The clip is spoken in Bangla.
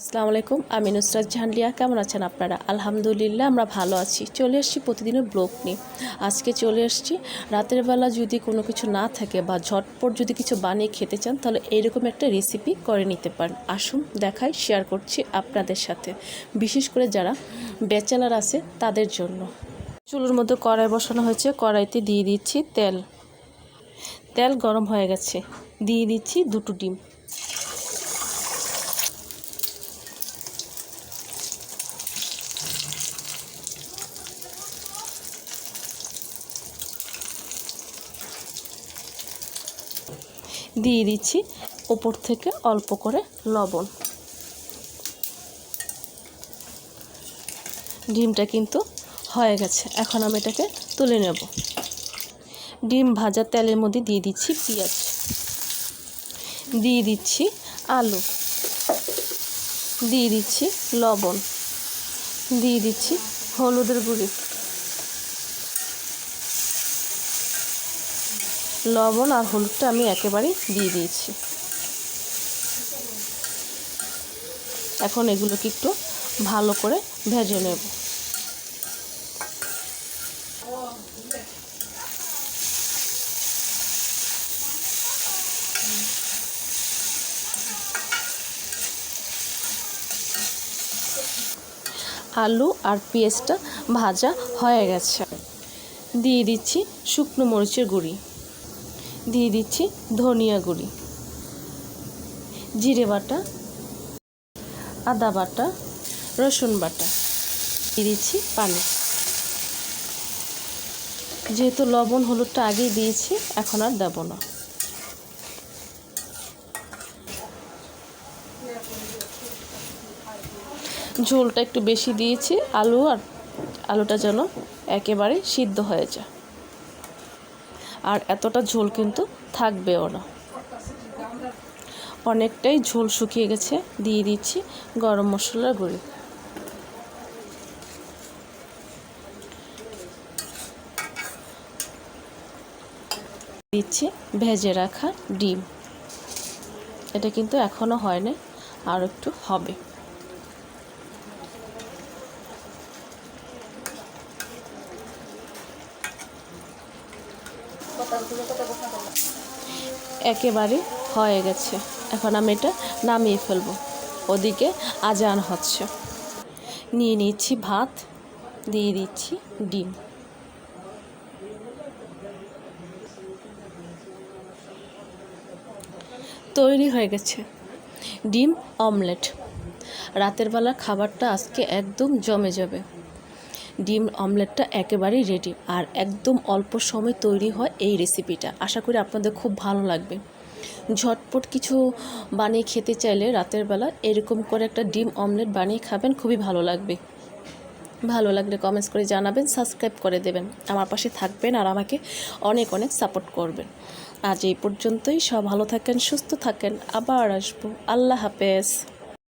আসসালামু আলাইকুম, আমি নুসরাত জাহান লিয়া। কেমন আছেন আপনারা? আলহামদুলিল্লাহ, আমরা ভালো আছি। চলে এসেছি প্রতিদিনের ব্লগ নিয়ে। আজকে চলে এসেছি রাতের বেলা যদি কোনো কিছু না থাকে বা ঝটপট যদি কিছু বানিয়ে খেতে চান, তাহলে এইরকম একটা রেসিপি করে নিতে পারেন। আসুন দেখাই, শেয়ার করছি আপনাদের সাথে, বিশেষ করে যারা ব্যাচেলার আছে তাদের জন্য। চুলোর মধ্যে কড়াই বসানো হয়েছে, কড়াইতে দিয়ে দিচ্ছি তেল। তেল গরম হয়ে গেছে, দিয়ে দিচ্ছি দুটো ডিম। দিয়ে দিচ্ছি উপর থেকে অল্প করে লবণ। ডিমটা কিন্তু হয়ে গেছে, এখন আমি এটাকে তুলে নেব। ডিম ভাজা তেলের মধ্যে দিয়ে দিচ্ছি পেঁয়াজ, দিয়ে দিচ্ছি আলু, দিয়ে দিচ্ছি লবণ, দিয়ে দিচ্ছি হলুদের গুঁড়ি। লবণ আর হলুদটা আমি একেবারেই দিয়ে দিয়েছি। এখন এগুলোকে একটু ভালো করে ভেজে নেব। আলু আর পেঁয়াজটা ভাজা হয়ে গেছে, দিয়ে দিচ্ছি শুকনো মরিচের গুঁড়ি, দিয়ে দিচ্ছি ধনিয়া গুঁড়ি, জিরে বাটা, আদা বাটা, রসুন বাটা, দিয়ে দিচ্ছি পানি। যেহেতু লবণ হলুদটা আগেই দিয়েছি, এখন আর দেব না। ঝোলটা একটু বেশি দিয়েছি, আলুটা যেন একেবারে সিদ্ধ হয়ে যায়। আর এতটা ঝোল কিন্তু থাকবেও না, অনেকটাই ঝোল শুকিয়ে গেছে। দিয়ে দিচ্ছি গরম মশলার গুঁড়ি, দিচ্ছি ভেজে রাখা ডিম। এটা কিন্তু এখনও হয়নি, আর একটু হবে। একেবারে হয়ে গেছে, এখন আমি এটা নামিয়ে ফেলবো। ওদিকে আজান হচ্ছে। নিয়ে নিচ্ছি ভাত, দিয়ে দিচ্ছি ডিম। তৈরি হয়ে গেছে ডিম অমলেট। রাতের বেলা খাবারটা আজকে একদম জমে যাবে। ডিম অমলেটটা একেবারেই রেডি, আর একদম অল্প সময় তৈরি হয় এই রেসিপিটা। আশা করি আপনাদের খুব ভালো লাগবে। ঝটপট কিছু বানিয়ে খেতে চাইলে রাতের বেলা এরকম করে একটা ডিম অমলেট বানিয়ে খাবেন, খুবই ভালো লাগবে। ভালো লাগলে কমেন্টস করে জানাবেন, সাবস্ক্রাইব করে দেবেন, আমার পাশে থাকবেন আর আমাকে অনেক অনেক সাপোর্ট করবেন। আজ এই পর্যন্তই। সব ভালো থাকেন, সুস্থ থাকেন, আবার আসবো। আল্লাহ হাফেজ।